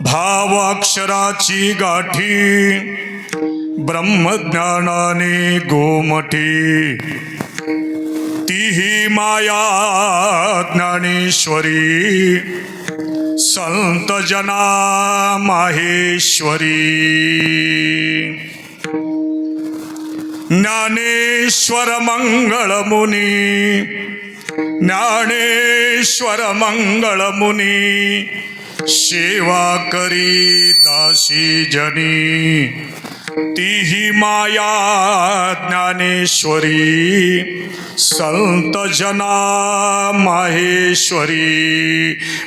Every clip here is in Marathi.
भावाक्षराची गाठी ब्रह्मज्ञानाने गोमठी, तीही माया ज्ञानेश्वरी संत जना माहेश्वरी। ज्ञानेश्वर मंगळ मुनी, ज्ञानेश्वर मंगळ मुनी, सेवा करी दासी जनी, तीही माया ज्ञानेश्वरी संत जना माहेश्वरी।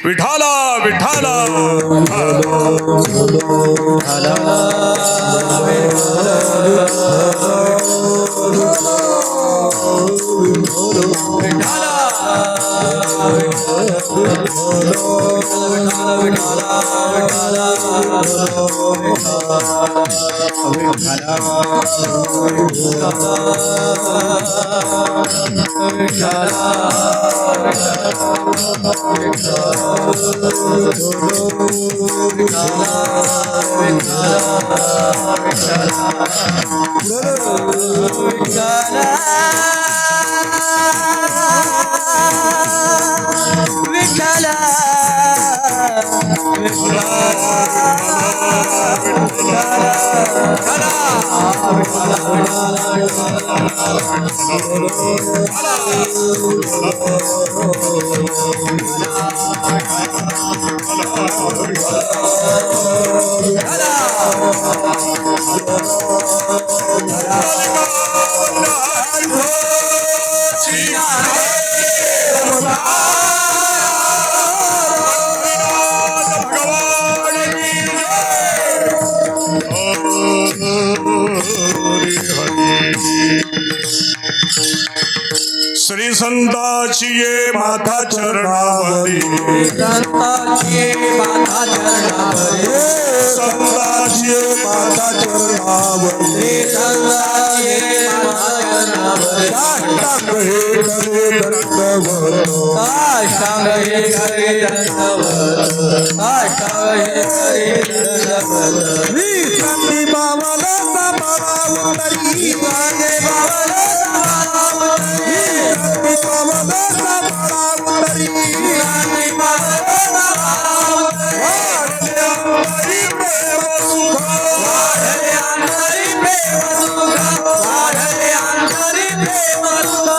विठाला विठाला श्री संताची ये माथा चरणावरी, संताची ये माथा चरणावरी, संताची ये माथा चरणावरी, संताची ये माथा चरणावरी, साष्टांग हे करे दंडवत, साष्टांग हे करे दंडवत, साष्टांग हे करे दंडवत। श्री बाबाला सांभाळावरी, वागे बाबाला सांभाळावरी, बाबाला सांभाळावरी, वागे बाबाला सांभाळावरी, वाढले प्रेम सुख, वाढले अंतरी प्रेम सुख, वाढले अंतरी प्रेम सुख।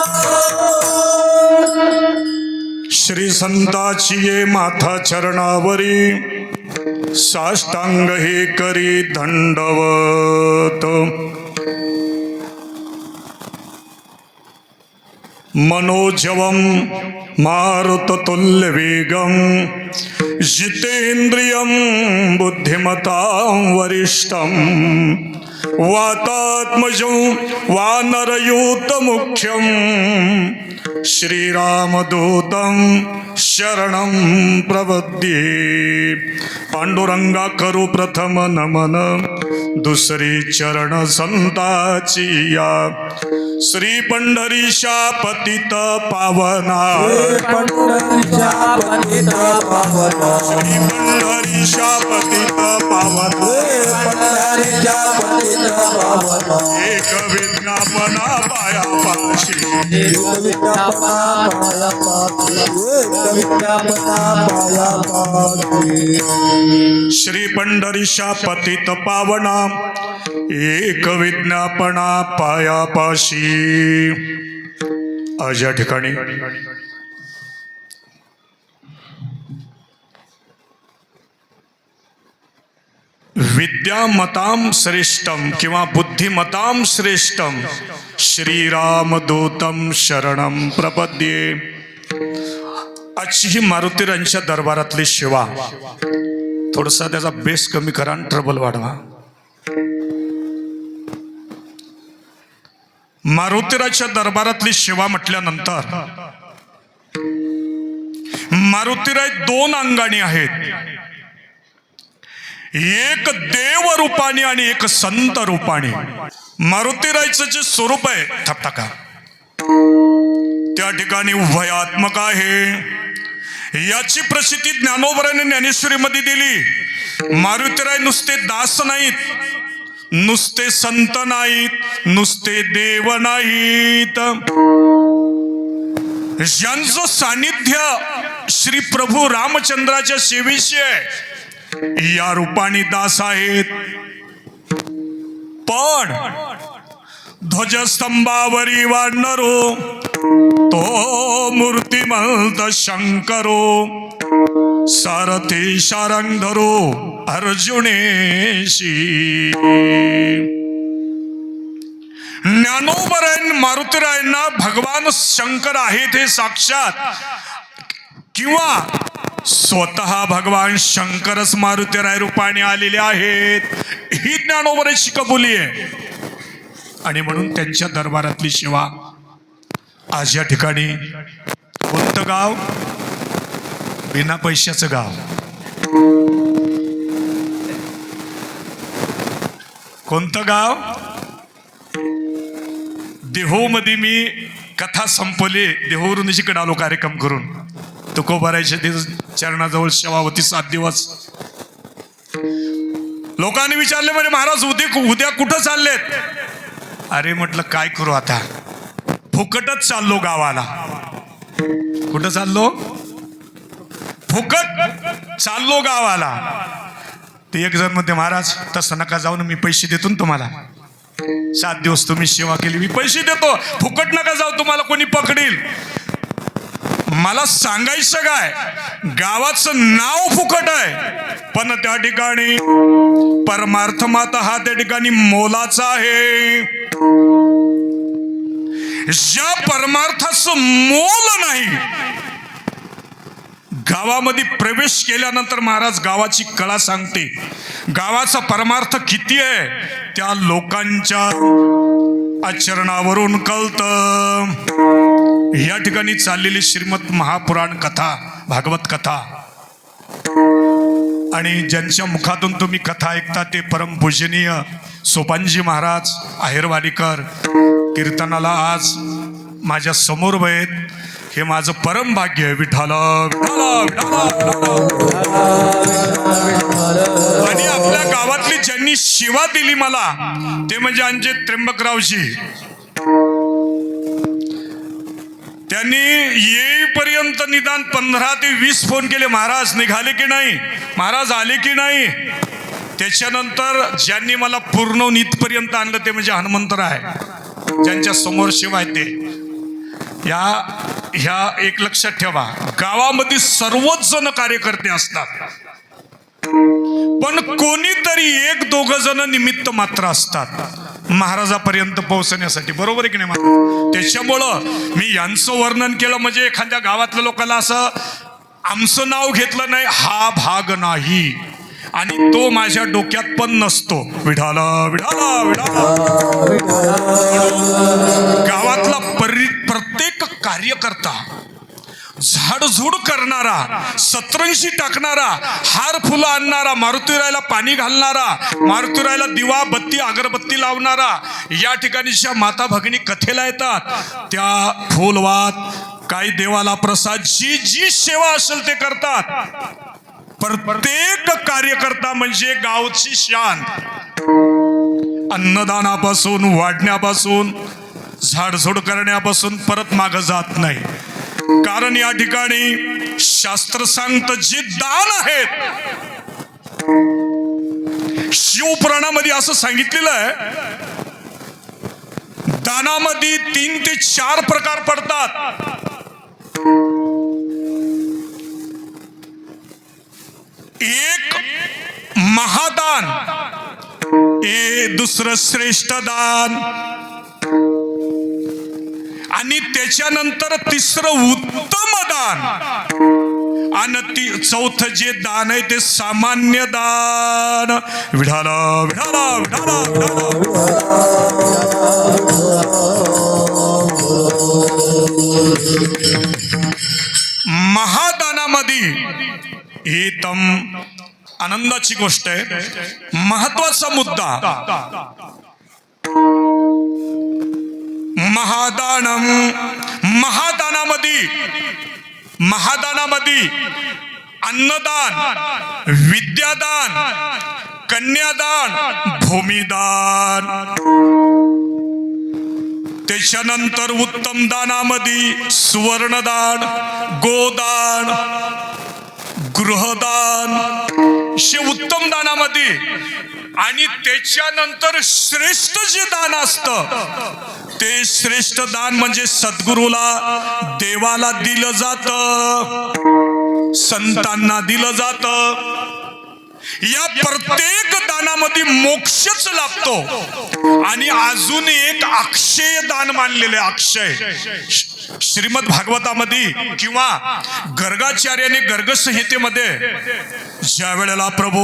श्री संताची ये माथा चरणावरी, साष्टांग हे करी दंडवत, मनोजवम मारुततुल्य वेगम, जितेन्द्रियम बुद्धिमतां वरिष्ठम, वातात्मजं वानरयूत मुख्यम, श्रीरामदूतं शरणं प्रपद्ये। पांडुरंगा करू प्रथम नमन, दुसरी चरण संताची या, श्री पंढरीशा पतित पावना, पंढरीशा पतित पावना, श्री पंढरीशा पतित पावना, पंढरीशा पतित पावना, एक विज्ञापना पाया पाशी, एक विज्ञापना पाया पाशी, एक विज्ञापना पाया पाशी। श्री पंढरीशा पतित पावना, एक विज्ञापना पायापाशी। आज या ठिकाणी विद्यामतां श्रेष्ठम किंवा बुद्धिमतां श्रेष्ठम, श्रीरामदूतं शरणं प्रपद्ये। आजची ही मारुतीरांच्या दरबारातली सेवा, थोडासा त्याचा बेस कमी करा आणि ट्रबल वाढवा। मारुतीराच्या दरबारातली सेवा म्हटल्यानंतर मारुतीराय दोन अंगाने आहेत, एक देव रूपाने आणि एक संत रूपाने। मारुतीरायचं जे स्वरूप आहे ठपटाका, त्या ठिकाणी उभयात्मक आहे। याची प्रसिद्धी ज्ञानोबराने ज्ञानेश्वरीमध्ये दिली। मारुतीराय नुसते दास नाहीत, नुसते संत नाहीत, नुसते देव नाहीत, ज्यांचं सानिध्य श्री प्रभू रामचंद्राच्या सेवेशी आहे या रूपाने दास आहेत. पण ध्वजस्तंभावरी वाढणारो तो मूर्तिमंत शंकरो, सारथी शारंगधरो अर्जुनेशी. ज्ञानोबरायन मारुतीरायांना भगवान शंकर आहेत हे साक्षात, किंवा स्वतः भगवान शंकरच मारुतीराय रूपाने आलेले आहेत, ही ज्ञानोबराची कबुली आहे. आणि म्हणून त्यांच्या दरबारातली सेवा आज या ठिकाणी. कोणतं गाव? बिना पैशाचं गाव. कोणतं गाव? देहूमध्ये मी कथा संपवली, देहूवरून इकडे आलो कार्यक्रम करून. तुकोबारायच्या चरणाजवळ सेवा होती 7 दिवस. लोकांनी विचारले म्हणे महाराज उद्या कुठं चाललेत? अरे म्हटलं काय करू आता, फुकटच चाललो गावाला. कुठं चाललो? फुकट चाललो गावाला. ते एक जण म्हणते महाराज तसं नका जाऊ ना, मी पैसे देतो ना तुम्हाला. 7 दिवस तुम्ही सेवा केली, मी पैसे देतो, फुकट नका जाऊ, तुम्हाला कोणी पकडेल. मला सांगायचं काय, गावाचं नाव फुकट आहे, पण त्या ठिकाणी परमार्थ माता हा त्या ठिकाणी मोलाचा आहे. ज्या परमार्थाचं मोल नाही, गावामध्ये प्रवेश केल्यानंतर महाराज गावाची कळा सांगते, गावाचा परमार्थ किती आहे त्या लोकांच्या आचरणावरून कळतं. या ठिकाणी चाललेली श्रीमद महापुराण कथा, भागवत कथा, आणि ज्यांच्या मुखातून तुम्ही कथा ऐकता ते परमपूजनीय सोपानजी महाराज आहेरवाडीकर कीर्तनाला आज माझ्या समोर आहेत. हे माझं परम भाग्य आहे. विठाला आणि आपल्या गावातली ज्यांनी सेवा दिली मला ते म्हणजे आमचे त्र्यंबकरावजी. त्यांनी येईपर्यंत निदान 15 ते 20 फोन केले, महाराज निघाले की नाही, महाराज आले की नाही. त्याच्यानंतर ज्यांनी मला पूर्ण इथपर्यंत आणलं ते म्हणजे हनुमंतराय, ज्यांच्या समोर सेवा आहे ते. ह्या एक लक्षात ठेवा, गावामध्ये सर्वच जण कार्यकर्ते असतात, पण कोणीतरी 1-2 जण निमित्त मात्र असतात महाराजापर्यंत पोहोचण्यासाठी. बरोबर आहे की नाही मला? त्याच्यामुळं मी यांचं वर्णन केलं म्हणजे एखाद्या गावातल्या लोकांना असं आमचं नाव घेतलं नाही हा भाग नाही, आणि तो माझ्या डोक्यात पण नसतो. विठाला विठाला विठाला. गावातला प्रत्येक कार्यकर्ता, झाडझूड करणारा, सतरंजी टाकणारा, हार फुलं आणणारा, मारुतीरायला पाणी घालणारा, मारुतीरायला दिवा बत्ती अगरबत्ती लावणारा, या ठिकाणी ज्या माता भगिनी कथेला येतात त्या फुलवात, काही देवाला प्रसाद, जी सेवा असेल ते करतात. प्रत्येक कार्यकर्ता म्हणजे गावची शान. अन्नदानापासून, वाढण्यापासून, झाडझूड करण्यापासून परत मागं जात नाही. कारण या ठिकाणी शास्त्र सांगतं जे दान आहेत, शिवपुराणामध्ये असं सांगितलेलं आहे, दानामध्ये 3 ते 4 प्रकार पडतात. एक महादान, दुसरं श्रेष्ठ दान, आणि त्याच्यानंतर तिसरं उत्तम दान, आणि चौथं जे दान आहे ते सामान्य दान. विठाला विठाला विठाला महादानामध्ये एकदम आनंदाची गोष्ट आहे, महत्वाचा मुद्दा. महादानामध्ये अन्नदान, विद्यादान, कन्यादान, भूमिदान. त्याच्यानंतर उत्तम दानामध्ये सुवर्णदान, गोदान, गृहदान हे उत्तम दानामध्ये. आणि त्याच्यानंतर श्रेष्ठ जे दान असतं ते श्रेष्ठ दान म्हणजे सद्गुरूला, देवाला दिलं जातं, संतांना दिलं जातं. या प्रत्येक दानामध्ये मोक्षच लाभतो. आणि अजून एक अक्षय दान मानलेले, अक्षय. श्रीमद भागवतामध्ये किंवा गर्गाचार्याने गर्ग संहितेमध्ये ज्या वेळेला प्रभू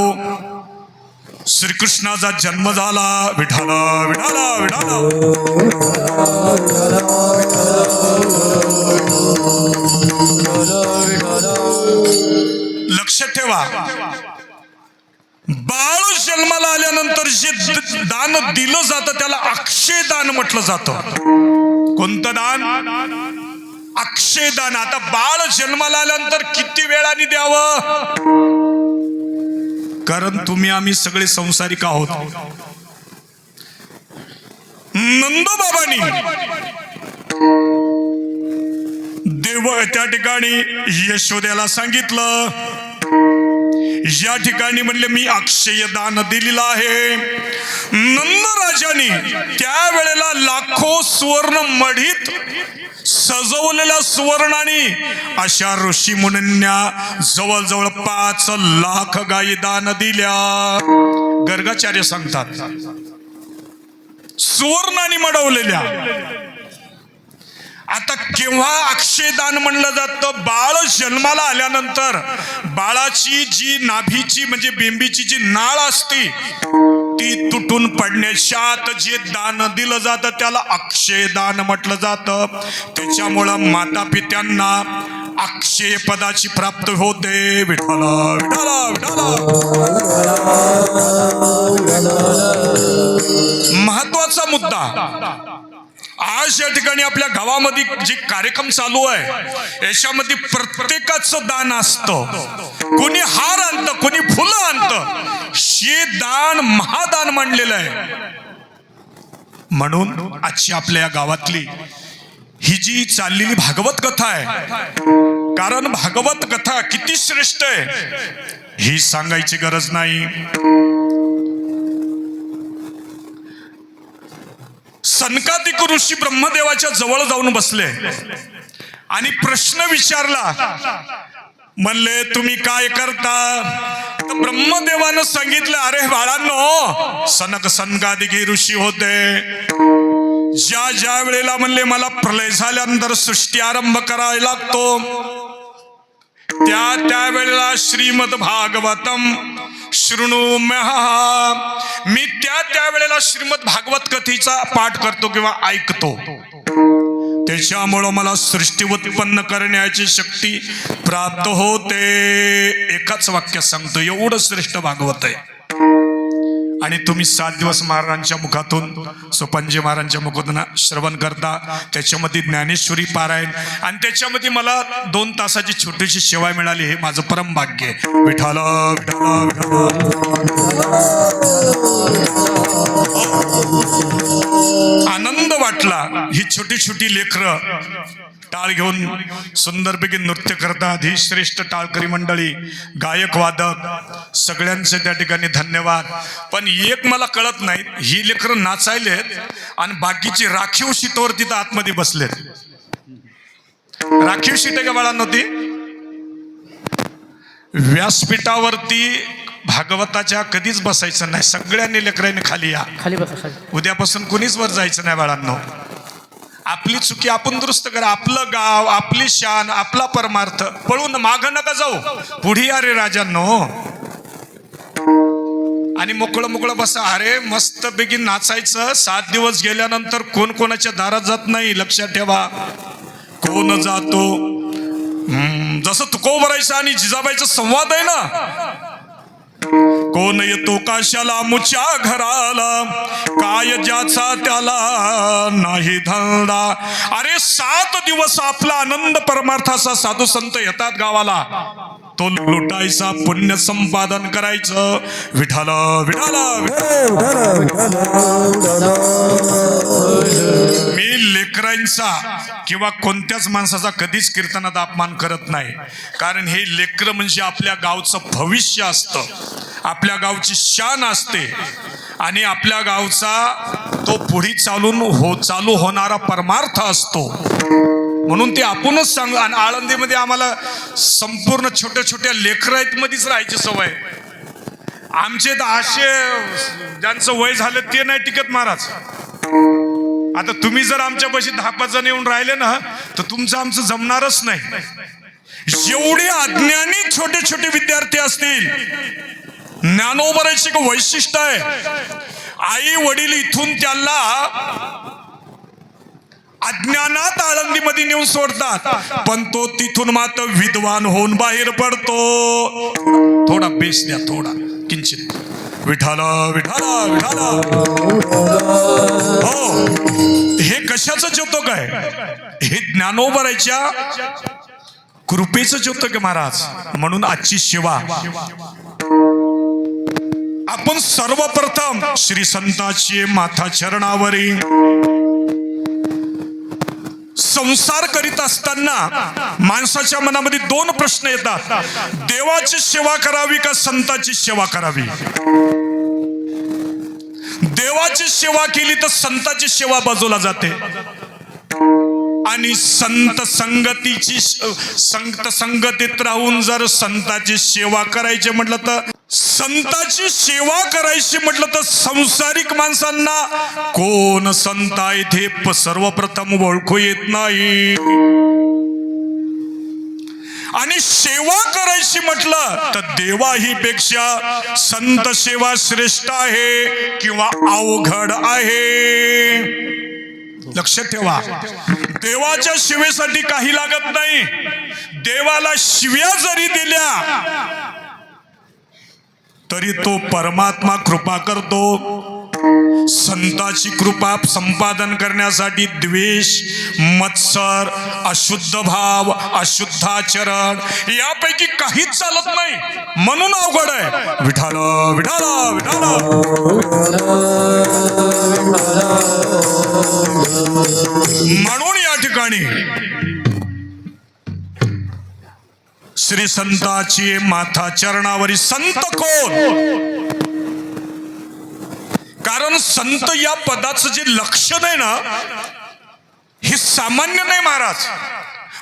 श्रीकृष्णाचा जन्म झाला, विठाला विठाला विठाला, लक्षात ठेवा, बाळ जन्माला आल्यानंतर जे दान दिलं जातं त्याला अक्षय दान म्हटलं जातं. कोणतं दान? अक्षय दान. आता बाळ जन्माला आल्यानंतर किती वेळाने द्यावं? कारण तुम्ही आम्ही सगळे संसारिक आहोत. नंदबाबांनी देव त्या ठिकाणी यशोद्याला सांगितलं, या ठिकाणी म्हणले मी अक्षय दान दिलेलं आहे. नंदराजाने त्यावेळेला लाखो सुवर्ण मढीत सजवलेल्या सुवर्णाने अशा ऋषी मुनींना जवळजवळ 5 लाख गायी दान दिल्या. गर्गाचार्य सांगतात सुवर्णाने मडवलेल्या. आता केव्हा अक्षयदान म्हणलं जातं? बाळ जन्माला आल्यानंतर बाळाची जी नाभीची म्हणजे बेंबीची जी नाळ असते ती तुटून पडण्याच्या आत जे दान दिलं जातं त्याला अक्षय दान म्हटलं जातं. त्याच्यामुळं माता पित्यांना अक्षय पदाची प्राप्त होते. विठाला विठाला विठाला. महत्वाचा मुद्दा. आज या ठिकाणी आपल्या गावामध्ये जे कार्यक्रम चालू आहे याच्यामध्ये प्रत्येकाचं दान असतं. कोणी हार आणतं, कोणी फुलं आणतं. हे दान महादान मानलेलं आहे. म्हणून आजची आपल्या गावातली ही जी चाललेली भागवत कथा आहे, कारण भागवत कथा किती श्रेष्ठ आहे ही सांगायची गरज नाही. सनकादिक ऋषी ब्रह्मदेवाच्या जवळ जाऊन बसले आणि प्रश्न विचारला. म्हणले तुम्ही काय करता? तर ब्रह्मदेवानं सांगितलं, अरे बाळांनो, सनकादिकी ऋषी होते. ज्या ज्या वेळेला म्हणले मला प्रलय झाल्यानंतर सृष्टी आरंभ करायला लागतो त्या वेळेला श्रीमद भागवतम शृणुम्यः, मी त्या वेळेला श्रीमद भागवत कथेचा पाठ करतो किंवा ऐकतो. त्याच्यामुळं मला सृष्टी उत्पन्न करण्याची शक्ती प्राप्त होते. एकाच वाक्यात सांगतो, एवढं श्रेष्ठ भागवत आहे. आणि तुम्ही 7 दिवस महाराजांच्या मुखातून, सोपानजी महाराजांच्या मुखातून श्रवण करता. त्याच्यामध्ये ज्ञानेश्वरी पारायण आणि त्याच्यामध्ये मला 2 तासाची छोटीशी सेवा मिळाली. हे माझं परम भाग्य आहे. विठाला विठाला विठाला. आनंद वाटला. ही छोटी छोटी लेकरं टाळ घेऊन सुंदरपैकी नृत्य करतात. ही श्रेष्ठ टाळकरी मंडळी, गायक वादक, सगळ्यांचे त्या ठिकाणी धन्यवाद. पण एक मला कळत नाही, ही लेकरं नाचायलेत आणि बाकीची राखीव शीटवर तिथं आतमध्ये बसलेत. राखीव शीट आहे का बाळांनो? ती व्यासपीठावरती भागवताच्या कधीच बसायचं नाही. सगळ्यांनी लेकरांनी खाली या. खाली बसा. उद्यापासून कोणीच वर जायचं नाही बाळांनो. आपली चुकी आपण दुरुस्त करा. आपलं गाव, आपली शान, आपला परमार्थ. पळून माग नका जाऊ, पुढे या रे राजांनो. आणि मोकळं बसा. अरे मस्त पैकी नाचायचं. 7 दिवस गेल्यानंतर कोण कोणाच्या दारात जात नाही, लक्षात ठेवा. कोण जातो जसं तुकोबरायचं आणि जिजाबाईचा संवाद आहे ना, कोण येतो काशाला मुच्या घराला, काय ज्याचा त्याला नाही धंदा. अरे 7 दिवस आपला आनंद परमार्थाचा साधू संत येतात गावाला. तो लुटायचा, पुण्य संपादन करायचं. विठाला विठाला मी लेकरांचा किंवा कोणत्याच माणसाचा कधीच कीर्तनात अपमान करत नाही, कारण हे लेकर म्हणजे आपल्या गावचं भविष्य असतं, आपल्या गावची शान असते आणि आपल्या गावचा तो पुढे चालू होणारा परमार्थ असतो. म्हणून ते आपणच सांग. आणि आळंदीमध्ये आम्हाला संपूर्ण छोट्या छोट्या लेकराईत मध्येच राहायची सवय. आमचे तर असे ज्यांचं वय झालं ते नाही टिकत महाराज. आता तुम्ही जर आमच्या पाशी 10-5 जण येऊन राहिले ना तर तुमचं आमचं जमणारच नाही. जेवढे अज्ञानी छोटे छोटे विद्यार्थी असतील, ज्ञानोबरायचे एक वैशिष्ट्य आहे, आई वडील इथून त्याला अज्ञानात आळंदीमध्ये नेऊन सोडतात, पण तो तिथून मात्र विद्वान होऊन बाहेर पडतो. थोडा बेस द्या, थोडा किंचित. विठाला विठाला विठाला. हो, हे कशाचं ज्योतक आहे? हे ज्ञानोबरायच्या कृपेचं ज्योतक आहे महाराज. म्हणून आजची सेवा आपण सर्वप्रथम श्री संताची माथा चरणावरी संसार करीत असताना माणसाच्या मनामध्ये 2 प्रश्न येतात. देवाची सेवा करावी का संताची सेवा करावी? देवाची सेवा केली तर संताची सेवा बाजूला जाते आणि संत संगतीत राहून जर संताची सेवा करायची म्हटलं तर संताची सेवा करायची म्हटलं तर सांसारिक माणसांना कोण संत आहे ते सर्वप्रथम ओळखू येत नाही. आणि सेवा करायची म्हटलं तर देवाही पेक्षा संत सेवा श्रेष्ठ आहे किंवा अवघड आहे. लक्षात ठेवा, देवाच्या सेवेसाठी काही लागत नाही. देवाला शिव्या जरी दिल्या तरी तो परमात्मा कृपा करतो. संताची कृपा संपादन करण्यासाठी द्वेष, मत्सर, अशुद्ध भाव, अशुद्धाचरण यापैकी काहीच चालत नाही. म्हणून अवघड आहे. विठाला विठाला विठाला. म्हणून या ठिकाणी श्री संताची माथा चरणावरी. संत कोण? कारण संत या पदाचं जे लक्षण आहे ना, हे सामान्य नाही महाराज.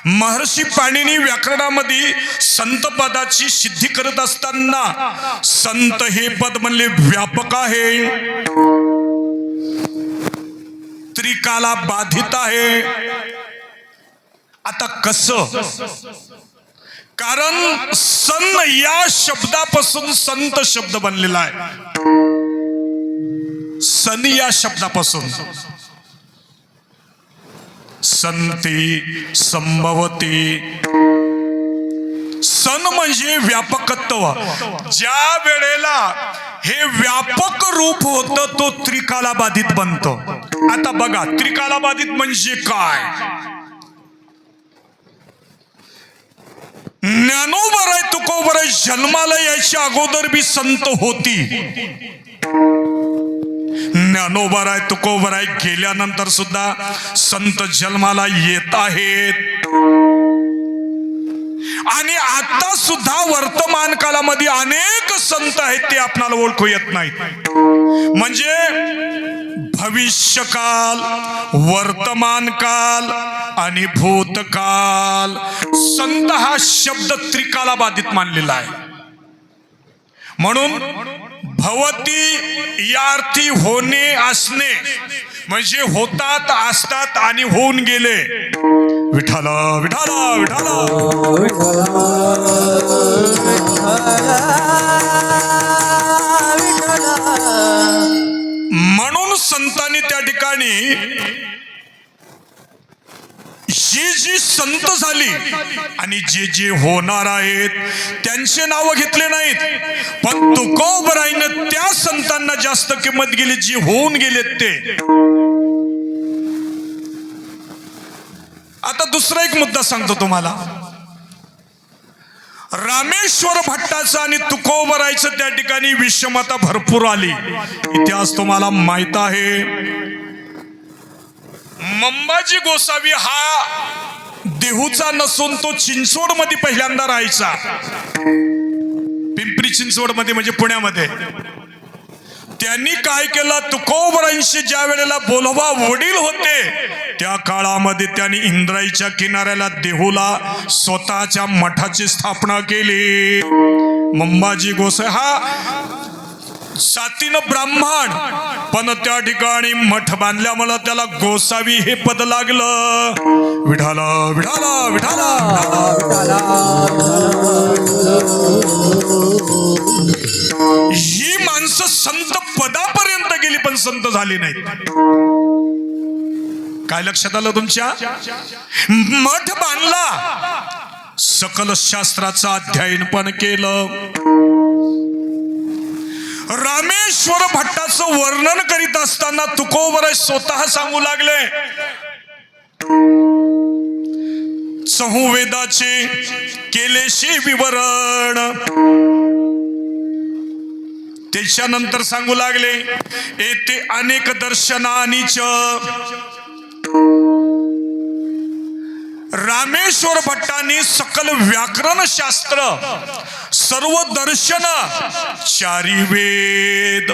महर्षी पाणिनी व्याकरणामध्ये संत पदाची सिद्धी करत असताना संत हे पद म्हणले व्यापक आहे, त्रिकाला बाधित आहे. आता कसं? कारण सन या शब्दापासून संत शब्द बनलेला आहे. सन या शब्दापासून संती, संभवती. सन म्हणजे व्यापकत्व. ज्या वेळेला हे व्यापक रूप होतं तो त्रिकाला बाधित बनतो. आता बघा, त्रिकाला बाधित म्हणजे काय? ज्ञानोबराय तुकोबराय जन्माला यायच्या अगोदर बी संत होती. ज्ञानोबराय तुकोबराय गेल्यानंतर सुद्धा संत जन्माला येत आहेत. आणि आता सुद्धा वर्तमान कालामध्ये अनेक संत आहेत, ते आपल्याला ओळखू येत नाहीत. म्हणजे भविष्यकाल, वर्तमान काल आणि भूतकाल. संत हा शब्द त्रिकाला बाधित मानलेला आहे. म्हणून भवती या अर्थी होणे, असणे म्हणजे होतात, असतात आणि होऊन गेले. विठाला विठाला विठाला. म्हणून संतांनी त्या ठिकाणी जी संत झाली आणि जे होणार आहेत त्यांचे नाव घेतले नाहीत, पण तुकोबरायनं त्या संतांना जास्त किंमत गेली जी होऊन गेलेत ते. आता दुसरा एक मुद्दा सांगतो तुम्हाला. रामेश्वर भट्टाचं आणि तुकोबरायचं त्या ठिकाणी विषमता भरपूर आली. इतिहास तुम्हाला माहित आहे. मंबाजी गोसावी हा देहूचा नसून तो चिंचवड मध्ये पहिल्यांदा राहायचा. पिंपरी चिंचवड मध्ये म्हणजे पुण्यामध्ये. त्यांनी काय केलं, तुकोबरांशी ज्या वेळेला बोलवा वडील होते त्या काळामध्ये त्यांनी इंद्राईच्या किनाऱ्याला देहूला स्वतःच्या मठाची स्थापना केली. मंबाजी गोसावी हा जातीनं ब्राह्मण, पण त्या ठिकाणी मठ बांधल्यामुळे त्याला गोसावी हे पद लागलं. विठाला विठाला विठाला ही माणसं संत पदापर्यंत गेली पण संत झाली नाहीत. काय लक्षात आलं तुमच्या? मठ बांधला, सकल शास्त्राचं अध्ययन पण केलं. रामेश्वर भट्टाचं वर्णन करीत असताना तुकोबराय स्वतः सांगू लागले, चहुवेदाचे केलेशी विवरण. त्याच्यानंतर सांगू लागले, येथे अनेक दर्शनानीच. रामेश्वर भट्टांनी सकल व्याकरण शास्त्र, सर्व दर्शन, चारी वेद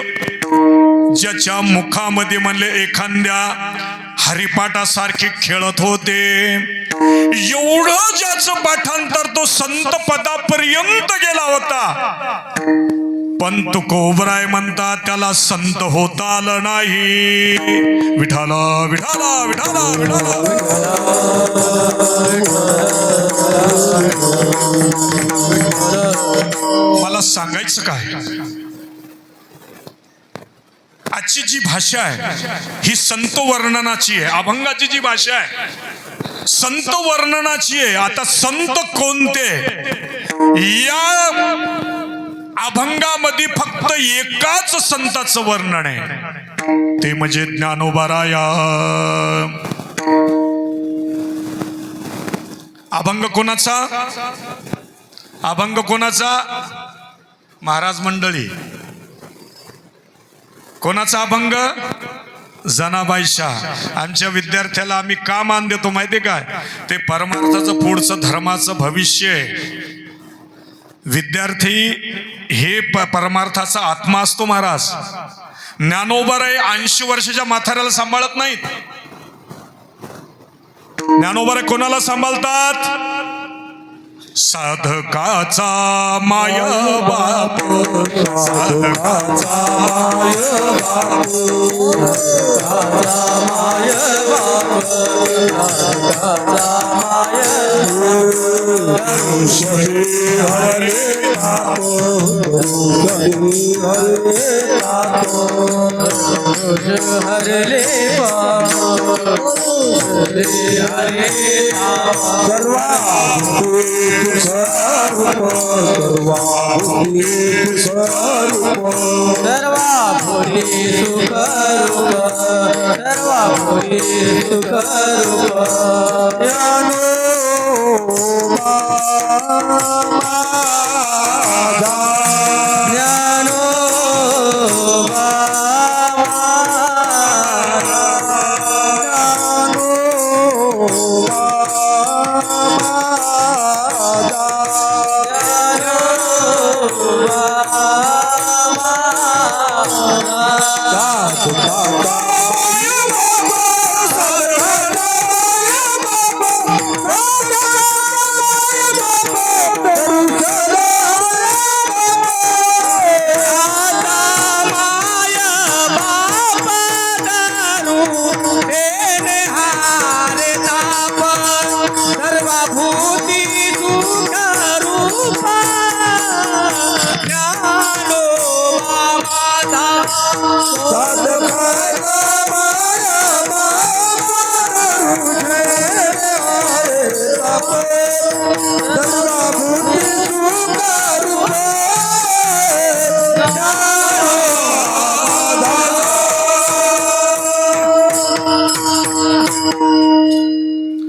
ज्याच्या मुखामध्ये म्हणले एखाद्या हरिपाठासारखे खेळत होते, एवढं ज्याचं पाठांतर तो संत पदापर्यंत गेला होता. पण तुकोबराय म्हणतात त्याला संत होता आलं नाही. विठाला विठाला विठाला विठाला. मला सांगायचं काय, आजची जी भाषा आहे ही संत वर्णनाची आहे. अभंगाची जी भाषा आहे संत वर्णनाची आहे. आता संत कोणते, या अभंगामध्ये फक्त एकाच संताचं वर्णन आहे, ते म्हणजे ज्ञानोबाराया. अभंग कोणाचा? अभंग कोणाचा? महाराज मंडळी. कोणाचा अभंग? जनाबाईशा. आमच्या विद्यार्थ्याला आम्ही का मान देतो माहिती काय? ते परमार्थाचं पुढचं धर्माचं भविष्य आहे. विद्यार्थी हे परमार्थाचा आत्मा असतो महाराज. ज्ञानोबाराय 80 वर्षाच्या म्हाताऱ्याला सांभाळत नाहीत. ज्ञानोबाराय कोणाला सांभाळतात? साधकाचा माय बाप, साधकाचा माय बाप, माय बाप, हरे हरे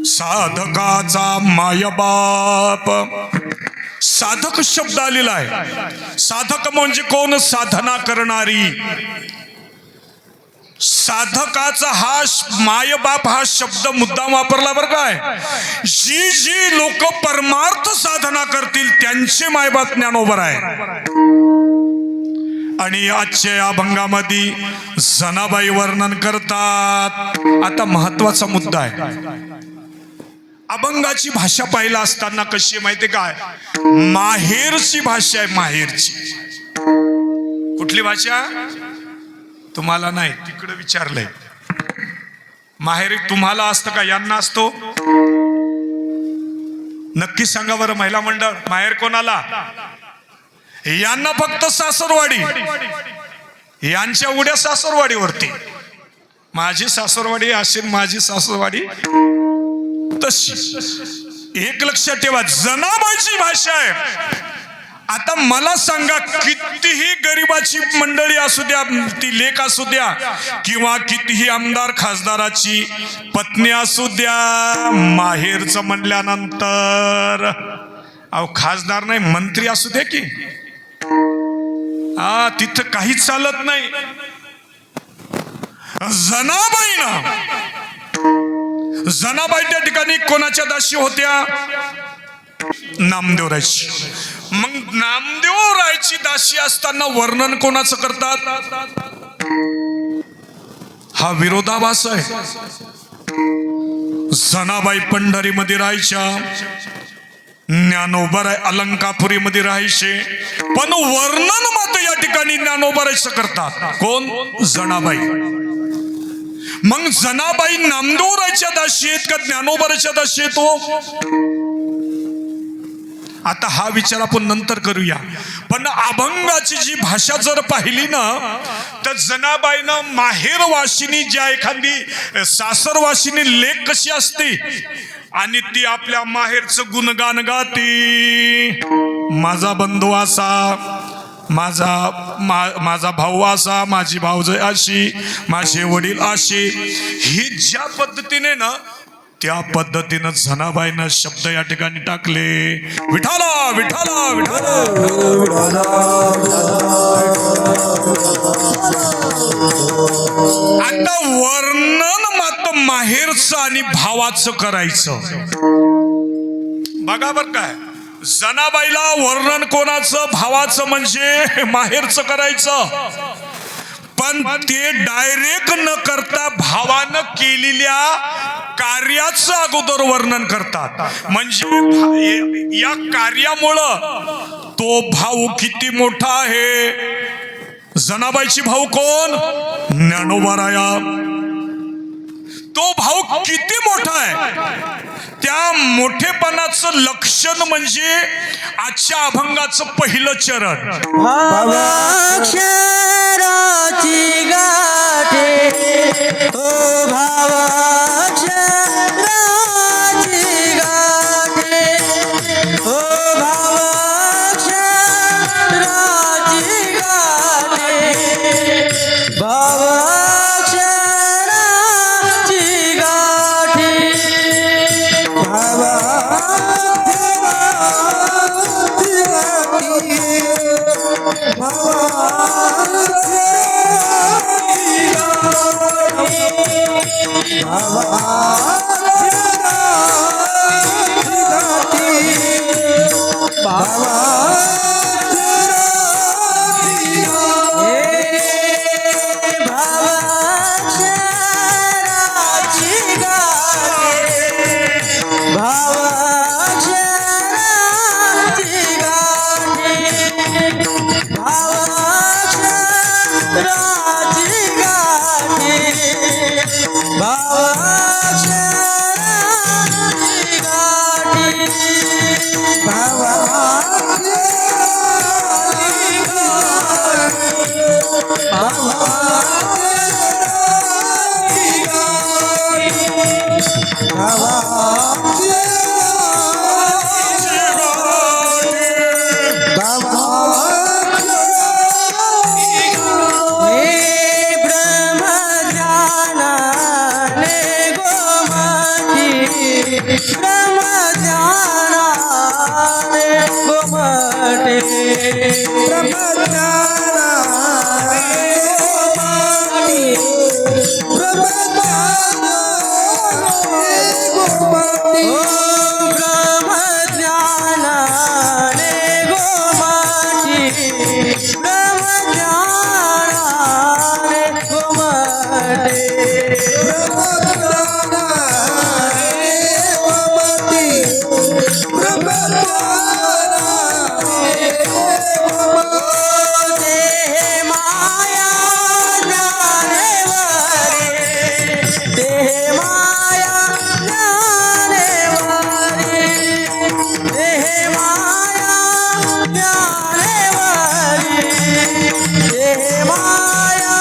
साधकाचा माय बाप, साधक शब्द आलेला आहे. साधक म्हणजे कोण? साधना करणारी. साधकाचा हा मायबाप हा शब्द मुद्दाम वापरला बरं काय. जी जी लोक परमार्थ साधना करतील त्यांचे मायबाप ज्ञानोबर आहे. आणि आजच्या या अभंगामध्ये जनाबाई वर्णन करतात. आता महत्वाचा मुद्दा आहे. अभंगाची भाषा पाहिला असताना कशी आहे माहिती काय? माहेरची भाषा आहे. माहेरची. कुठली भाषा? तुम्हाला नाही, तिकडे विचारलंय. माहेरी तुम्हाला असतं का यांना असतो? नक्की सांगा बरं महिला मंडळ. माहेर कोणाला? यांना फक्त सासरवाडी. यांच्या उड्या सासरवाडीवरती. माझी सासरवाडी असेल, माझी सासरवाडी तशी. एक लक्षात ठेवा, जनाबाईची भाषा आहे. आता मला सांगा, कितीही गरिबाची मंडळी असू द्या, ती लेक असू द्या, किंवा कितीही आमदार खासदाराची पत्नी असू द्या, माहेरचं म्हणल्यानंतर अहो खासदार नाही मंत्री असू दे की, तिथं काहीच चालत नाही. जनाबाई त्या ठिकाणी कोणाच्या दासी होत्या? नामदेवरायची. मग नामदेवरायची दासी असताना वर्णन कोणाचं करतात? हा विरोधाभास आहे. जनाबाई पंढरीमध्ये राहायच्या, ज्ञानोबा अलंकापुरीमध्ये राहायचे, पण वर्णन मात्र या ठिकाणी ज्ञानोबारायचं करतात. कोण? जनाबाई. मग जनाबाई नामदेवरायच्या दासी आहेत का ज्ञानोबारायच्या दासी आहेत? आता हा विचार आपण नंतर करूया. पण अभंगाची जी भाषा जर पाहिली ना, तर जनाबाईनं माहेरवासिनी ज्या एखादी सासरवासिनी लेक कशी असते आणि ती आपल्या माहेरचं गुणगान गाती. माझा बंधू असा, माझा भाऊ असा, माझी भाऊजाई अशी, माझे वडील असे, ही ज्या पद्धतीने ना, त्या पद्धतीनं जनाबाईनं शब्द या ठिकाणी टाकले. विठाला विठाला विठाला. आता वर्णन मात्र माहेरचं आणि भावाचं करायचं. बघा बर काय, जनाबाईला वर्णन कोणाचं? भावाचं, म्हणजे माहेरचं करायचं. पण ते डायरेक्ट न करता भावानं केलेल्या कार्याचं अगोदर वर्णन करतात. म्हणजे या कार्यामुळं तो भाऊ किती मोठा आहे. जनाबाईची भाऊ कोण? ज्ञानोबाराया. तो भाऊ किती मोठा आहे, त्या मोठेपणाचं लक्षण म्हणजे आजच्या अभंगाचं पहिलं चरण. भावाक्षराची गाठे, ओ भावाक्षराची गाठे, ओ भावाक्षराची गाठे, भावाक्षराची गाठे, ब्रह्मज्ञानाने गोमाटी ब्रह्मज्ञानाने गोमाटी देह माया ज्ञानेवारी देह माया ज्ञानेवारी देह माया ज्ञानेवारी देह माया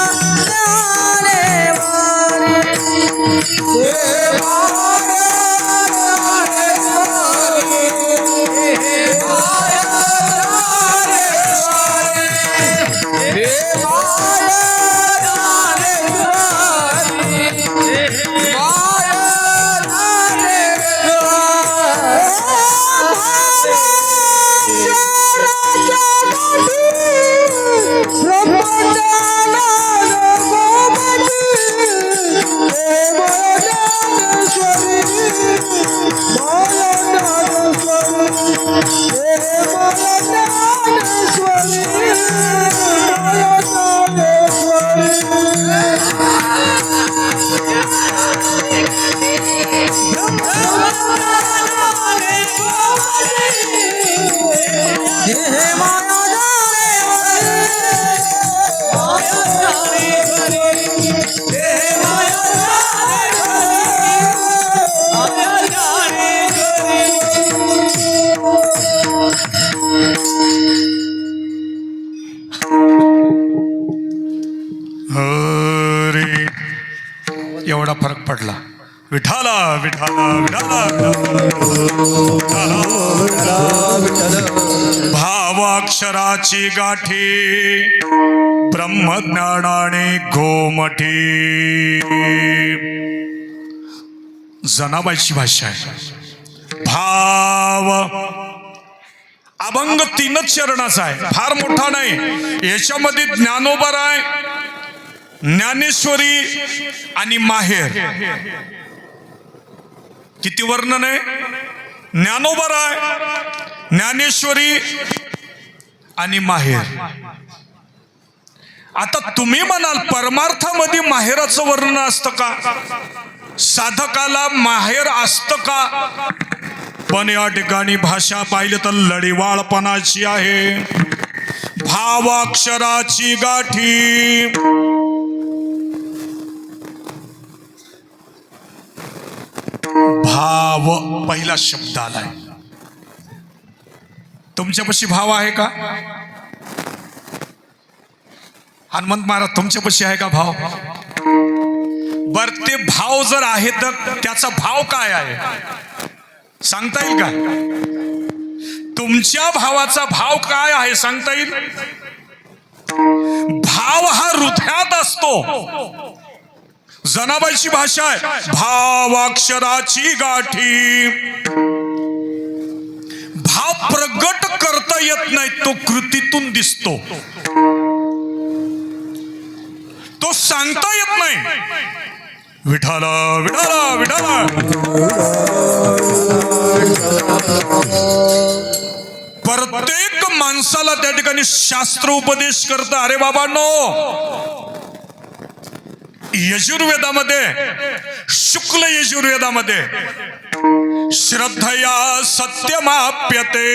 हरी एवढा फरक पडला. विठाला विठाला विठाला भावाक्षराची गाठी ब्रह्मज्ञानाने गोमठी. जनाबाईची भाषा आहे. भाव अभंग 3च चरणाचा आहे, फार मोठा नाही. याच्यामध्ये ज्ञानोबा आहे, ज्ञानेश्वरी आणि माहेर. किती वर्णन आहे? ज्ञानोबा आहे, ज्ञानेश्वरी आणि माहेर. आता तुम्ही म्हणाल परमार्थामध्ये माहेराचं वर्णन असतं का? साधकाला माहेर असतं का? पण या ठिकाणी भाषा पाहिलं तर लढीवाळपणाची आहे. भावाक्षराची गाठी भाव पहिला शब्द आलाय. तुमच्यापाशी भाव आहे का? हनुमंत महाराज तुमच्यापाशी आहे का भाव? बर ते भाव जर आहे तर त्याचा भाव काय आहे सांगता येईल का? तुमच्या भावाचा भाव काय आहे सांगता येईल? भाव हा हृदयात असतो. जनाबाईची भाषा आहे भावाक्षराची गाठी. भाव प्रगट करता येत नाही, तो कृतीतून दिसतो. तो सांगता येत नाही. विठाला विठाला विठाला. प्रत्येक माणसाला त्या ठिकाणी शास्त्र उपदेश करतं. अरे बाबांनो, यजुर्वेदामध्ये शुक्ल यजुर्वेदामध्ये श्रद्धया सत्यमाप्यते,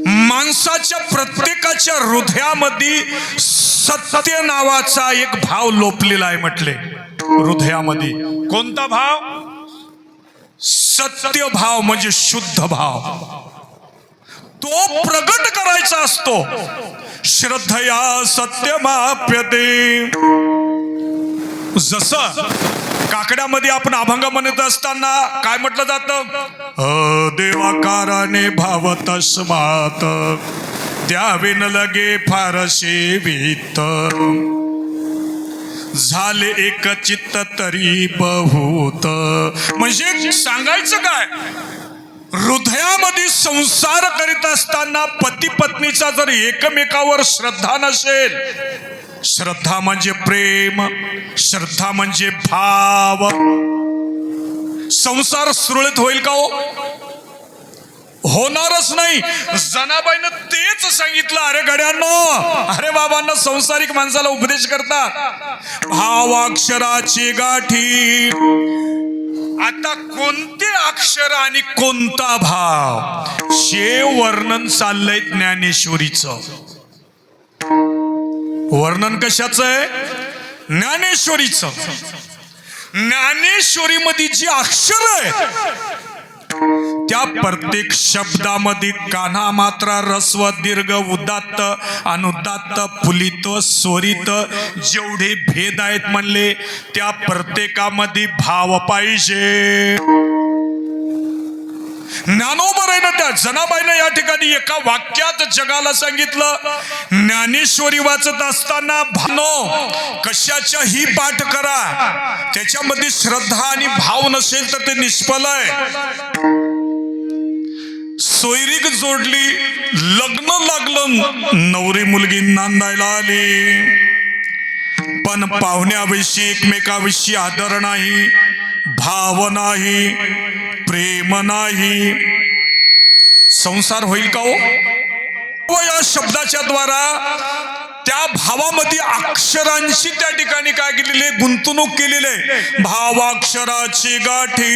माणसाच्या प्रत्येकाच्या हृदयामध्ये सत्य नावाचा एक भाव लोपलेला आहे म्हटले. हृदयामध्ये कोणता भाव? सत्य भाव म्हणजे शुद्ध भाव. तो प्रगट करायचा असतो. श्रद्धया सत्यमाप्यते. जसं काकड्यामध्ये आपण अभंग म्हणत असताना काय म्हटलं जातं? देवाकाराने भाव तस्मात द्यावे न लगे फारसे वित्त, झाले एक चित्त तरी बहुत. म्हणजे सांगायचं काय? हृदयामध्ये संसार करीत असताना पती पत्नीचा जर एकमेकावर श्रद्धा नसेल, श्रद्धा म्हणजे प्रेम, श्रद्धा म्हणजे भाव, संसार सुरळीत होईल का हो? होणारच नाही. जनाबाईनं तेच सांगितलं. अरे गड्यांनो, अरे बाबांना, संसारिक माणसाला उपदेश करतात, भावाक्षराची गाठी. आता कोणते अक्षर आणि कोणता भाव, हे वर्णन चाललंय ज्ञानेश्वरीचं. वर्णन कशाचं आहे? ज्ञानेश्वरीचं. ज्ञानेश्वरीमध्ये जी अक्षर आहे त्या प्रत्येक शब्दामध्ये काना, मात्रा, रस्व, दीर्घ, उदात्त, अनुदात्त, पुलित, स्वरित जेवढे भेद आहेत म्हणले, त्या प्रत्येकामध्ये भाव पाहिजे. ज्ञानोबर आहे ना, त्या जनाबाईनं या ठिकाणी एका वाक्यात जगाला सांगितलं, ज्ञानेश्वरी वाचत असताना भानो कशाच्याही पाठ करा, त्याच्यामध्ये श्रद्धा आणि भाव नसेल तर ते निष्फल आहे. सोयरीक जोडली, लग्न लागलं, नवरी मुलगी नांदायला आली, पण पाहुण्याविषयी एकमेकाविषयी आदर नाही, भाव नाही, प्रेम नाही, संसार होईल का हो? या शब्दाच्या द्वारा त्या भावामध्ये अक्षरांशी त्या ठिकाणी काय केलेले, गुंतवणूक केलेले. भावाक्षराची गाठी,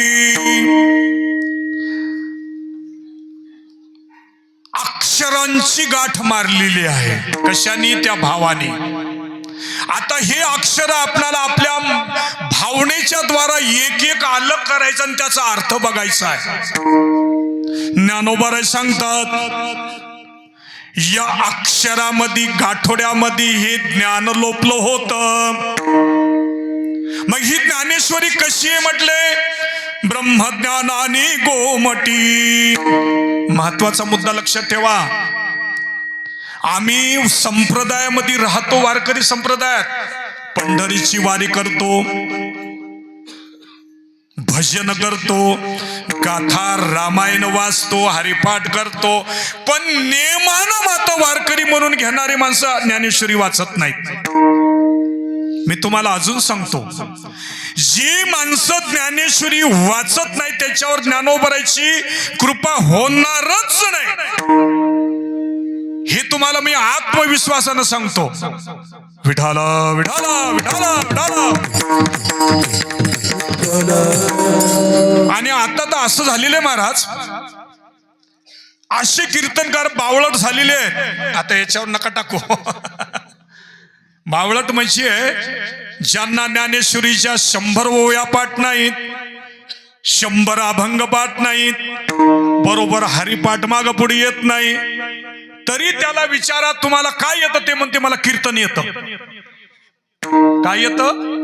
अक्षरांची गाठ मारलेली आहे. कशाने? त्या भावाने. आता हे अक्षर आपल्याला आपल्या भावनेच्या द्वारा एक एक अलग करायचं आणि त्याचा अर्थ बघायचा आहे. ज्ञानोबा सांगतात, या अक्षरामध्ये, गाठोड्यामध्ये हे ज्ञान लोपलं होतं. मग ही ज्ञानेश्वरी कशी आहे म्हटले? ब्रह्मज्ञानाने गोमटी. महत्वाचा मुद्दा लक्षात ठेवा. आम्ही संप्रदायामध्ये राहतो, वारकरी संप्रदायात, पंढरीची वारी करतो, भजन करतो, गाथा रामायण वाचतो, हरिपाठ करतो, पण नेमानं माता वारकरी म्हणून घेणारी माणसं ज्ञानेश्वरी वाचत नाहीत. मी तुम्हाला अजून सांगतो, जी माणसं ज्ञानेश्वरी वाचत नाही त्याच्यावर ज्ञानोबराची कृपा होणारच नाही, हे तुम्हाला मी आत्मविश्वासानं सांगतो. विठाला विठाला विठाला विठाला. आणि आता तर असं झालेलं आहे महाराज, असे कीर्तनकार बावळट झालेले आहेत. आता याच्यावर नका टाकू. बावळट म्हणजे ज्यांना ज्ञानेश्वरीच्या 100 ओव्या पाठ नाहीत, 100 अभंग पाठ नाहीत, बरोबर हरिपाठ माग पुढे येत नाही, तरी त्याला विचारा तुम्हाला काय येतं, ते म्हणते मला कीर्तन येतं. काय येतं?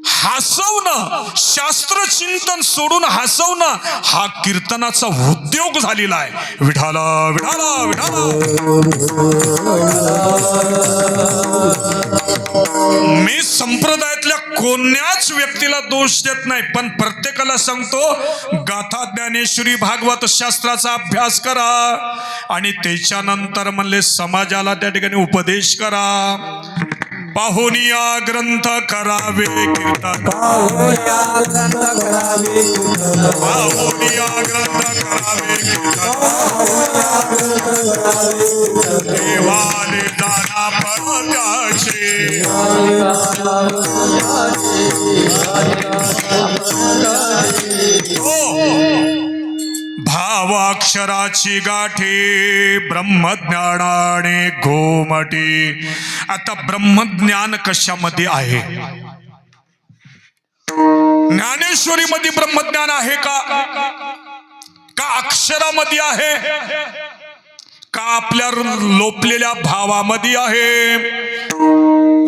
हसवणं. शास्त्र चिंतन सोडून हसवणं हा कीर्तनाचा उद्योग झालेला आहे. विठाला विठाला विठाला. मी संप्रदायातल्या कोण्याच व्यक्तीला दोष देत नाही, पण प्रत्येकाला सांगतो, गाथा ज्ञानेश्वरी भागवत शास्त्राचा अभ्यास करा आणि त्याच्यानंतर म्हणले समाजाला त्या ठिकाणी उपदेश करा. पाहुनिया ग्रंथ करावे कीर्तन, पाहुनिया ग्रंथ करावे कीर्तन, देवाले दाना पडद्याचे. भावाक्षराची गाठी ब्रह्मज्ञानाने घोमटी. आता ब्रह्मज्ञान कशामध्ये आहे? ज्ञानेश्वरीमध्ये ब्रह्मज्ञान आहे का? अक्षरामध्ये आहे का आपल्या लोपलेल्या भावामध्ये आहे?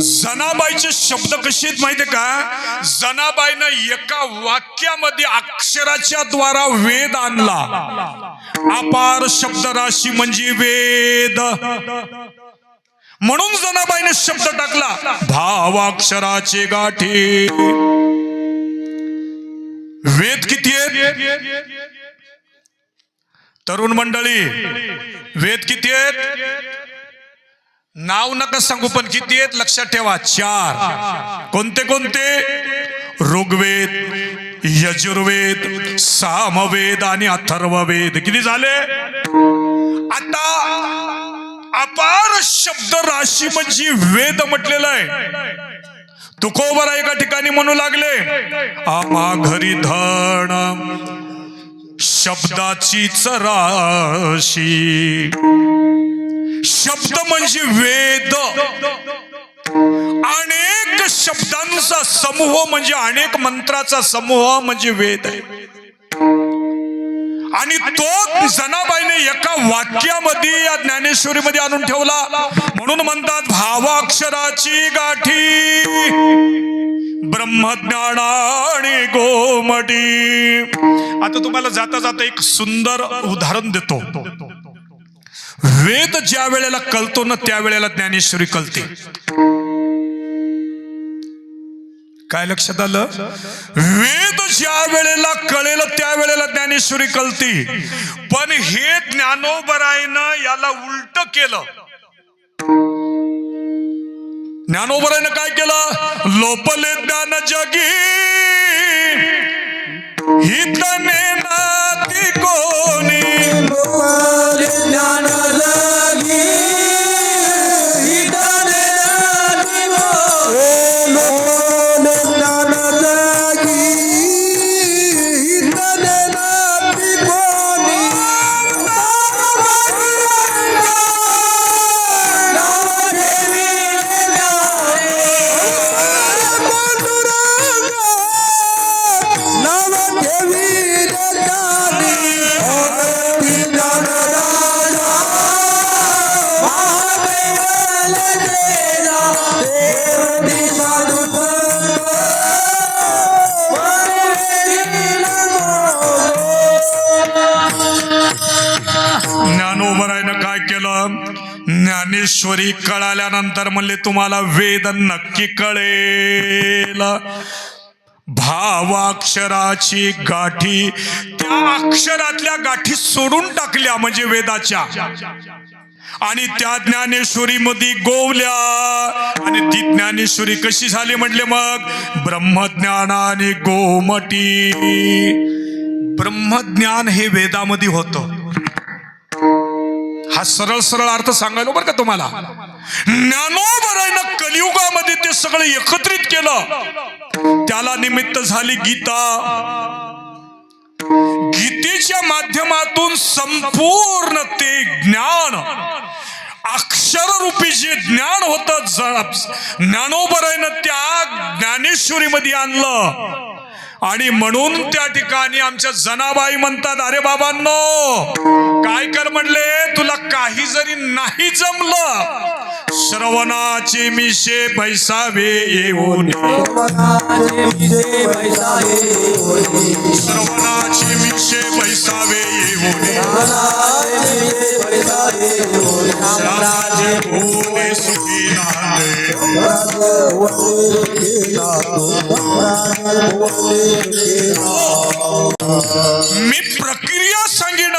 जनाबाईचे शब्द कसे आहेत माहितीये का? जनाबाईनं एका वाक्यामध्ये अक्षराच्या द्वारा वेद आणला. अपार शब्द राशी म्हणजे वेद, म्हणून जनाबाईने शब्द टाकला भावाक्षराचे गाठी. वेद किती आहेत? तरुण मंडळी, वेद किती आहेत? नाव नका सांगू, पण किती आहेत लक्षात ठेवा. 4. कोणते कोणते? ऋग्वेद, यजुर्वेद, सामवेद आणि अथर्ववेद. किती झाले? आता अपार शब्द राशी म्हणजे वेद म्हटलेलं आहे. तुकोबर एका ठिकाणी म्हणू लागले, आम्हा घरी धन शब्दाचीच राशी. शब्द म्हणजे वेद. अनेक शब्दांचा समूह म्हणजे अनेक मंत्राचा समूह म्हणजे वेद आहे. आणि तो जनाबाईने एका वाक्यामध्ये या ज्ञानेश्वरीमध्ये आणून ठेवला. म्हणून म्हणतात भावाक्षराची गाठी ब्रह्मज्ञानाने गोमटी. आता तुम्हाला जाता जाता एक सुंदर उदाहरण देतो. वेद ज्या वेळेला कळतो ना त्या वेळेला ज्ञानेश्वरी कळते. काय लक्षात आलं? वेद ज्या वेळेला कळेल त्या वेळेला ज्ञानेश्वरी कळती. पण हे ज्ञानोबरायनं याला उलट केलं. ज्ञानोबरायनं काय केलं? लोपले ज्ञान जगी हितने नाती कोणी. लोपले ज्ञान जगी हितने नाती कोणी. लोपले ज्ञान जगी हितने नाती कोणी. ज्ञानोबरायनं काय केलं? ज्ञानेश्वरी कळाल्यानंतर म्हणले तुम्हाला वेद नक्की कळेल. भावाक्षराची गाठी, त्या अक्षरातल्या गाठी सोडून टाकल्या म्हणजे वेदाच्या, आणि त्या ज्ञानेश्वरी मध्ये गोवल्या. आणि ती ज्ञानेश्वरी कशी झाली म्हटले? मग ब्रह्मज्ञानाने गोमटी. ब्रह्मज्ञान हे वेदामध्ये होतं. हा सरळ सरळ अर्थ सांगायला बरं का तुम्हाला. ज्ञानोबरायनं कलियुगामध्ये ते सगळं एकत्रित केलं. त्याला निमित्त झाली गीता. गीतेच्या माध्यमातून संपूर्ण ते ज्ञान, अक्षररूपी जे ज्ञान होतं, ज्ञानोबरायनं त्या ज्ञानेश्वरीमध्ये आणलं. आणि म्हणून त्या ठिकाणी आमच्या जनाबाई म्हणतात, अरे बाबांनो काय कर म्हणले, तुला काही जरी नाही जमलं, श्रवणाचे मिशे बैसावे येऊन. श्रवणाचे मिशे बैसावे येऊन. राजे भोले सुखी नांदे. मी प्रक्रिया सांगेन,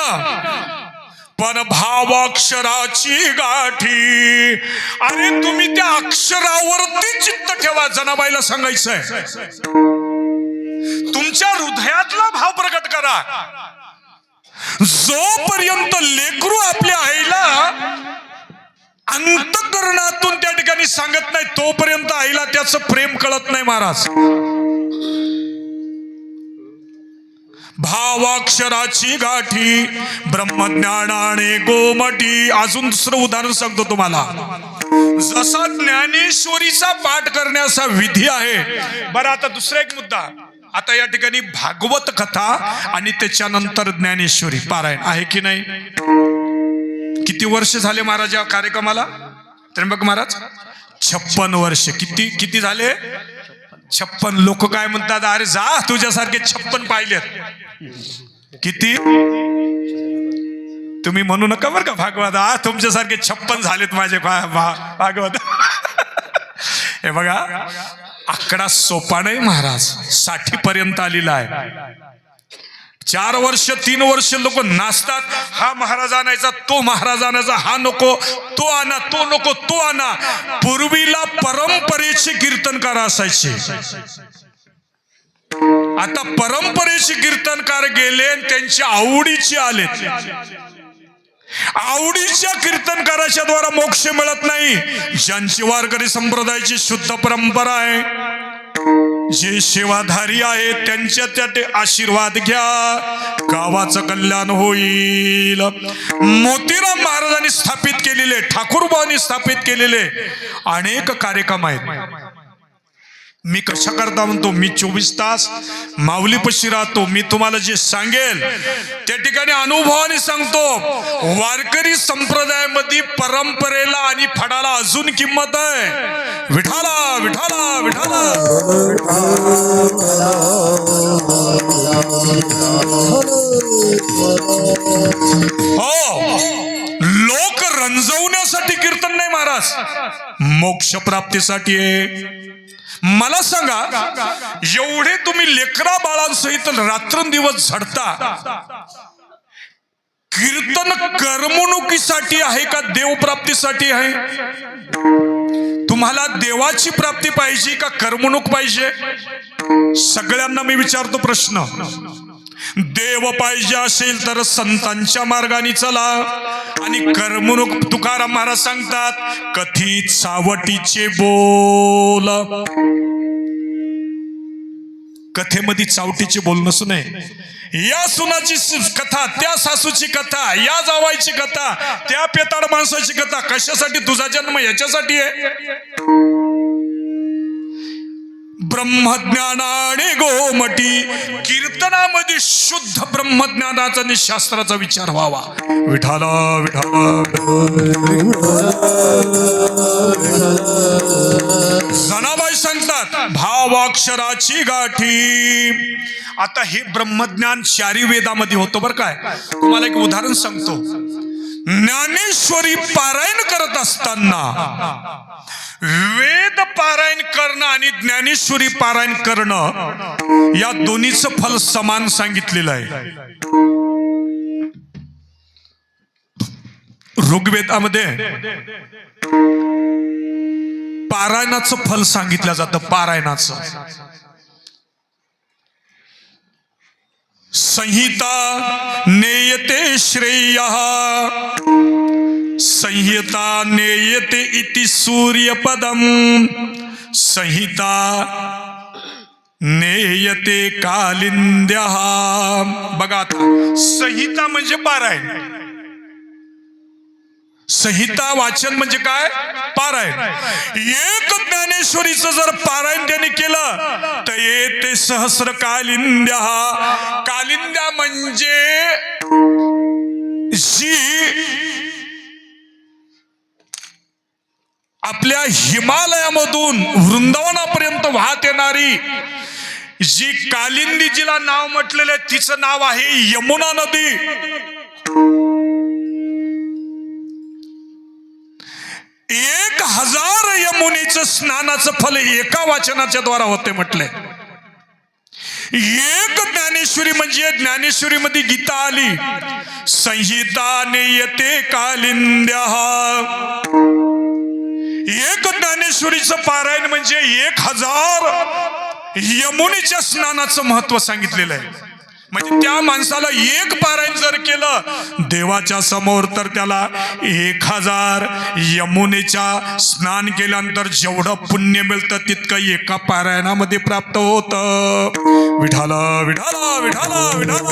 पण भावाक्षराची गाठी. अरे तुम्ही त्या अक्षरावरती चित्त ठेवा. जनाबाईला सांगायचंय, तुमच्या हृदयातला भाव प्रकट करा. जोपर्यंत लेकरू आपल्या आईला अंतःकरणातून त्या ठिकाणी सांगत नाही तोपर्यंत आईला त्याचं प्रेम कळत नाही महाराज. भावाक्षराची गाठी ब्रह्मज्ञानाने गोमटी. अजून दुसरं उदाहरण सांगतो तुम्हाला. जसा ज्ञानेश्वरीचा पाठ करण्याचा विधी आहे, बरं आता दुसरा एक मुद्दा. आता या ठिकाणी भागवत कथा आणि त्याच्यानंतर ज्ञानेश्वरी पारायण आहे की नाही? किती वर्ष झाले महाराज या कार्यक्रमाला? त्र्यंबक महाराज 56 वर्ष. किती झाले? 56. लोक काय म्हणतात, अरे जा तुझ्यासारखे 56 पाहिलेत. किती? तुम्ही म्हणू नका बरं का भागवत, तुमच्यासारखे 56 झालेत माझे भागवत. हे बघा, आकडा सोपा नाही महाराज. 60 पर्यंत आलेला आहे. 4 वर्ष 3 वर्ष लोक नाचतात. हा महाराज आणायचा, तो महाराज आणायचा, हा नको तो आणा, तो नको तो आणा. पूर्वीला परंपरेचे कीर्तनकार असायचे. आता परंपरेचे कीर्तनकार गेले आणि त्यांच्या आवडीचे आले. आवडीच्या कीर्तनकाराच्या द्वारा मोक्ष मिळत नाही. ज्यांची वारकरी संप्रदायाची शुद्ध परंपरा आहे, जे सेवाधारी आहेत, त्यांच्या त्या आशीर्वाद घ्या, गावाचं कल्याण होईल. मोतीराम महाराजांनी स्थापित केलेले, ठाकूरबाबांनी स्थापित केलेले अनेक कार्यक्रम आहेत. मी कशा करता म्हणतो, मी 24 तास माऊलीपाशी राहतो. मी तुम्हाला जे सांगेल त्या ठिकाणी अनुभवाने सांगतो. वारकरी संप्रदायामध्ये परंपरेला आणि फडाला अजून किंमत आहे. विठाला विठाला विठाला. हो, लोक रंजवण्यासाठी कीर्तन नाही महाराज, मोक्ष प्राप्तीसाठी आहे. मला सांगा, एवढे तुम्ही लेकरा बाळांसहित रात्रंदिवस झडता, कीर्तन करमणुकीसाठी आहे का देवप्राप्तीसाठी आहे? तुम्हाला देवाची प्राप्ती पाहिजे का करमणूक पाहिजे? सगळ्यांना मी विचारतो प्रश्न. देव पाहिजे असेल तर संतांच्या मार्गाने चला. आणि करमणूक तुकाराम महाराज सांगतात, कथित सावटीचे बोल. कथेमध्ये चावटीचे बोल नसू नये. या सुनाची कथा, त्या सासूची कथा, या जावायची कथा, त्या पेताड माणसाची कथा. कशासाठी तुझा जन्म? याच्यासाठी आहे. ब्रह्मज्ञान आणि गोमटी कीर्तनामध्ये शुद्ध ब्रह्मज्ञानाचा आणि शास्त्राचा विचार व्हावा. विठाला विठाला. जनाबाई सांगतात, भावाक्षराची गाठी. आता हे ब्रह्मज्ञान 4 वेदामध्ये होतं बरं काय. तुम्हाला एक उदाहरण सांगतो. ज्ञानेश्वरी पारायण करत असताना वेद पारायण करणं आणि ज्ञानेश्वरी पारायण करणं या दोन्हीचं फल समान सांगितलेलं आहे. ऋग्वेदामध्ये पारायणाचं फल सांगितलं जातं. पारायणाचं संहिता नेयते श्रेयः, संहिता नेयते इति सूर्यपदम, संहिता नेयते कालिंद्यः. बघा आता, संहिता म्हणजे पारायण. संहिता वाचन म्हणजे काय? पारायण. एक ज्ञानेश्वरीचं जर पारायण त्याने केलं तर येते सहस्र कालिंद्या. कालिंद्या म्हणजे जी आपल्या हिमालयामधून वृंदावनापर्यंत वाहत येणारी जी कालिंदी, जिला नाव म्हटलेलं आहे, तिचं नाव आहे यमुना नदी. 1000 यमुनेचं स्नानाचं फल एका वाचनाच्या द्वारा होते म्हटले. एक ज्ञानेश्वरी म्हणजे ज्ञानेश्वरीमध्ये गीता आली. संहिता नेयते कालिंद्या. एक ज्ञानेश्वरीचं पारायण म्हणजे 1000 यमुनेच्या स्नानाचं महत्व सांगितलेलं आहे. म्हणजे त्या माणसाला एक पारायण जर केलं देवाच्या समोर तर त्याला 1000 यमुनेच्या स्नान केल्यानंतर जेवढं पुण्य मिळतं तितकं एका पारायणामध्ये प्राप्त होतं. विठाला विठाला विठाला विठाला.